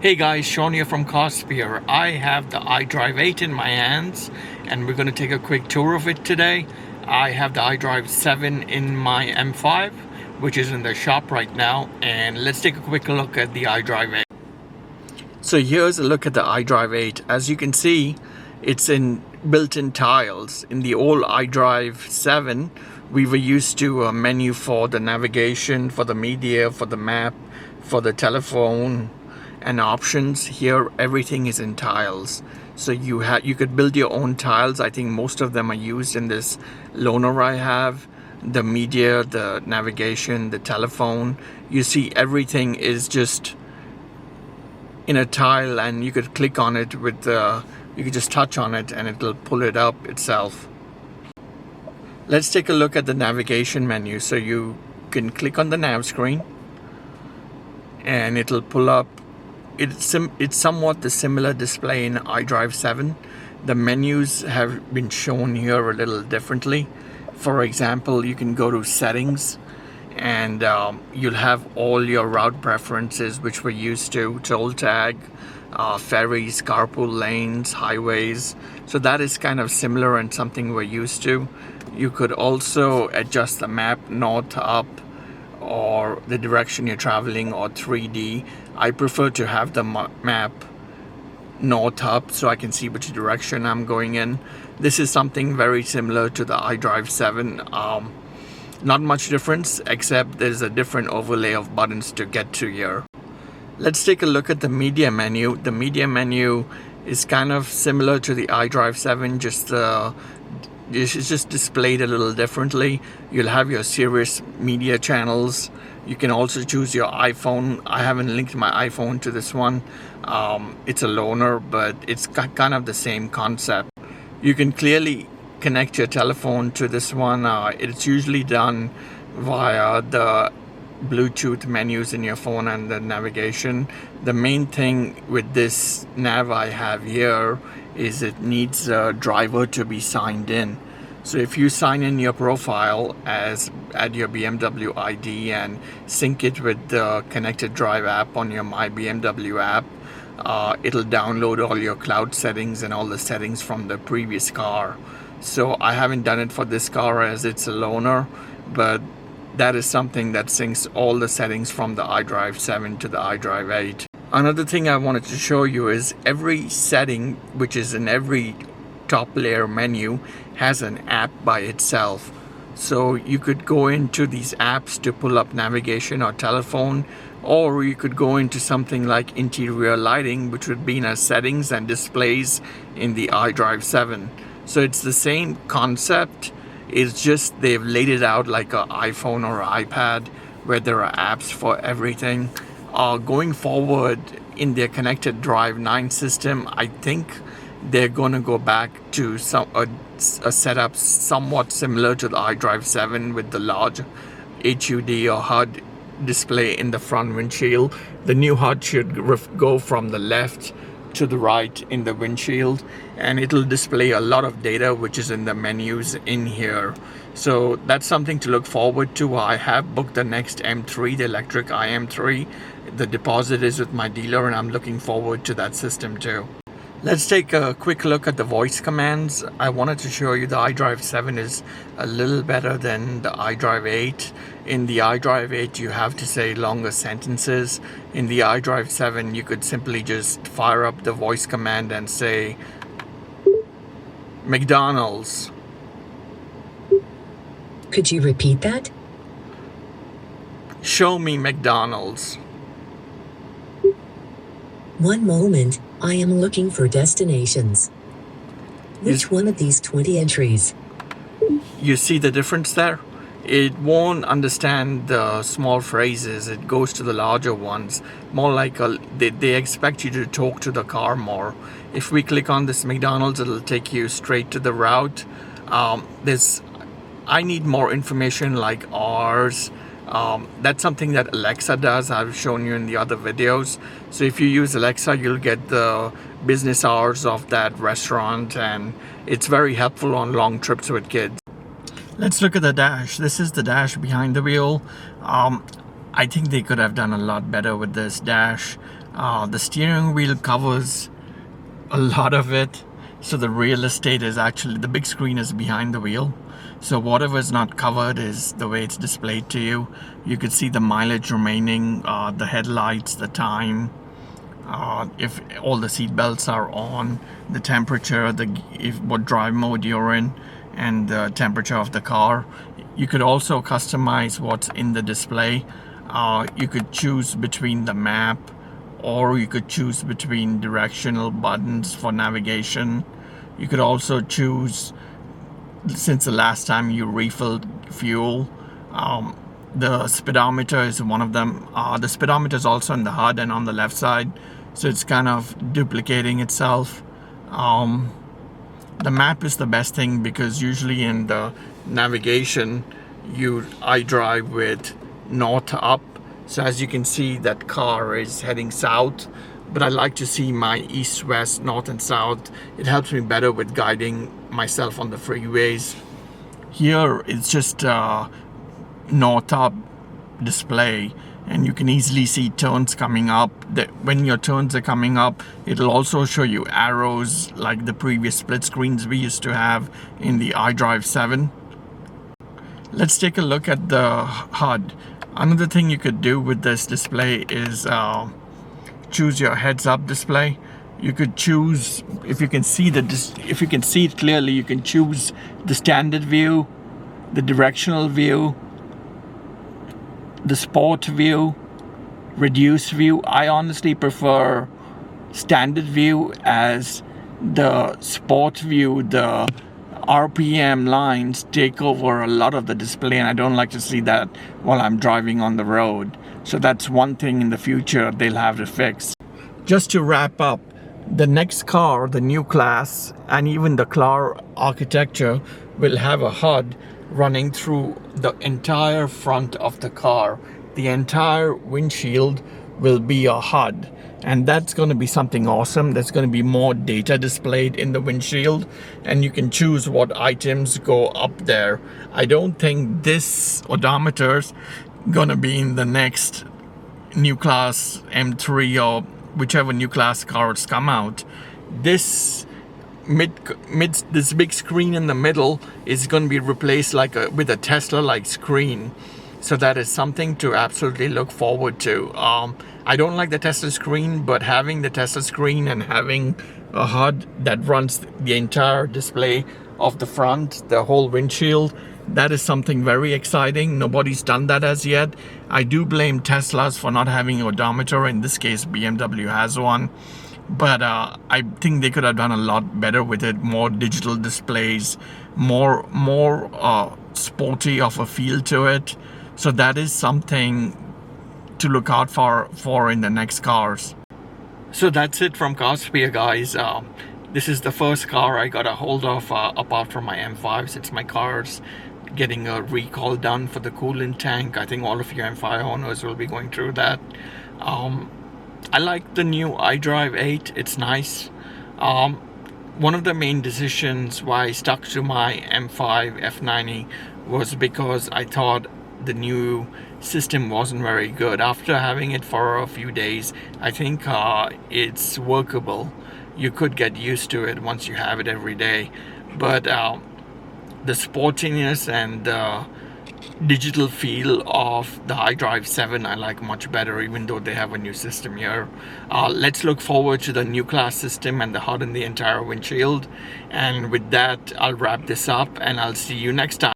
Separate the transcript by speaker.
Speaker 1: Hey guys, Sean here from Cosphere. I have the I Drive 8 in my hands and we're going to take a quick tour of it today. I have the I Drive 7 in my M5, which is in the shop right now, and let's take a quick look at the I Drive 8. So here's a look at the I Drive 8. As you can see, it's in built-in tiles. In the old I Drive 7, we were used to a menu for the navigation, for the media, for the map, for the telephone, and options. Here everything is in tiles, so you could build your own tiles. I think most of them are used in this loaner I have. The media, the navigation, the telephone, you see everything is just in a tile, and you could click on it with you could just touch on it and it'll pull it up itself. Let's take a look at the navigation menu. So you can click on the nav screen and it'll pull up. It's somewhat the similar display in iDrive 7. The menus have been shown here a little differently. For example, you can go to settings and you'll have all your route preferences, which we're used to: toll tag, ferries, carpool lanes, highways. So that is kind of similar and something we're used to. You could also adjust the map north, up, or the direction you're traveling, or 3D. I prefer to have the map north up so I can see which direction I'm going in. This is something very similar to the iDrive 7. Not much difference, except there's a different overlay of buttons to get to here. Let's take a look at the media menu. The media menu is kind of similar to the iDrive 7, just it's just displayed a little differently. You'll have your Sirius media channels. You can also choose your iPhone. I haven't linked my iPhone to this one. It's a loaner, but it's kind of the same concept. You can clearly connect your telephone to this one. It's usually done via the Bluetooth menus in your phone and the navigation. The main thing with this nav I have here is it needs a driver to be signed in. So if you sign in your profile add your BMW ID and sync it with the Connected Drive app on your My BMW app, it'll download all your cloud settings and all the settings from the previous car. So I haven't done it for this car as it's a loaner, but that is something that syncs all the settings from the iDrive 7 to the iDrive 8. Another thing I wanted to show you is every setting, which is in every top layer menu, has an app by itself. So you could go into these apps to pull up navigation or telephone, or you could go into something like interior lighting, which would be in our settings and displays in the iDrive 7. So it's the same concept. It's just they've laid it out like an iPhone or an iPad, where there are apps for everything. Going forward in their Connected Drive 9 system, I think they're going to go back to a setup somewhat similar to the iDrive 7 with the large HUD or HUD display in the front windshield. The new HUD should go from the left to the right in the windshield, and it'll display a lot of data which is in the menus in here. So that's something to look forward to. I have booked the next M3, the electric IM3. The deposit is with my dealer and I'm looking forward to that system too. Let's take a quick look at the voice commands. I wanted to show you the iDrive 7 is a little better than the iDrive 8. In the iDrive 8 you have to say longer sentences. In the iDrive 7 you could simply just fire up the voice command and say McDonald's.
Speaker 2: Could you repeat that?
Speaker 1: Show me McDonald's.
Speaker 2: One moment, I am looking for destinations. Which one of these 20 entries?
Speaker 1: You see the difference there? It won't understand the small phrases. It goes to the larger ones. More like they expect you to talk to the car more. If we click on this McDonald's, it'll take you straight to the route. I need more information like hours. That's something that Alexa does. I've shown you in the other videos. So if you use Alexa, you'll get the business hours of that restaurant, and it's very helpful on long trips with kids. Let's look at the dash. This is the dash behind the wheel. I think they could have done a lot better with this dash. The steering wheel covers a lot of it, so the real estate is actually, the big screen is behind the wheel, so whatever is not covered is the way it's displayed to you. You could see the mileage remaining, the headlights, the time, if all the seat belts are on, the temperature, what drive mode you're in, and the temperature of the car. You could also customize what's in the display. You could choose between the map, or you could choose between directional buttons for navigation. You could also choose, since the last time you refilled fuel, the speedometer is one of them. The speedometer is also in the HUD and on the left side, so it's kind of duplicating itself. The map is the best thing, because usually in the navigation I drive with north up, so as you can see that car is heading south, but I like to see my east, west, north and south. It helps me better with guiding myself on the freeways. Here it's just north up display, and you can easily see turns coming up. When your turns are coming up, it'll also show you arrows like the previous split screens we used to have in the iDrive 7. Let's take a look at the HUD. Another thing you could do with this display is choose your heads-up display. You could choose, if you can see it clearly, you can choose the standard view, the directional view, the sport view, reduced view. I honestly prefer standard view, as the sport view, the RPM lines take over a lot of the display, and I don't like to see that while I'm driving on the road. So that's one thing in the future they'll have to fix. Just to wrap up, the next car, the new class, and even the car architecture will have a HUD running through the entire front of the car. The entire windshield will be a HUD, and that's going to be something awesome. There's going to be more data displayed in the windshield, and you can choose what items go up there. I don't think this odometer's going to be in the next new class M3 or whichever new class cars come out. This this big screen in the middle is going to be replaced with a Tesla-like screen. So that is something to absolutely look forward to. I don't like the Tesla screen, but having the Tesla screen and having a HUD that runs the entire display of the front, the whole windshield, that is something very exciting. Nobody's done that as yet. I do blame Teslas for not having an odometer. In this case, BMW has one. But I think they could have done a lot better with it. More digital displays, more sporty of a feel to it. So that is something to look out for in the next cars. So that's it from Carsphere, guys. This is the first car I got a hold of apart from my M5, since my car's getting a recall done for the coolant tank. I think all of you M5 owners will be going through that. I like the new iDrive 8. It's nice. One of the main decisions why I stuck to my M5 F90 was because I thought the new system wasn't very good. After having it for a few days, I think it's workable. You could get used to it once you have it every day. But the sportiness and the digital feel of the iDrive 7 I like much better, even though they have a new system here. Let's look forward to the new class system and the HUD in the entire windshield. And with that, I'll wrap this up, and I'll see you next time.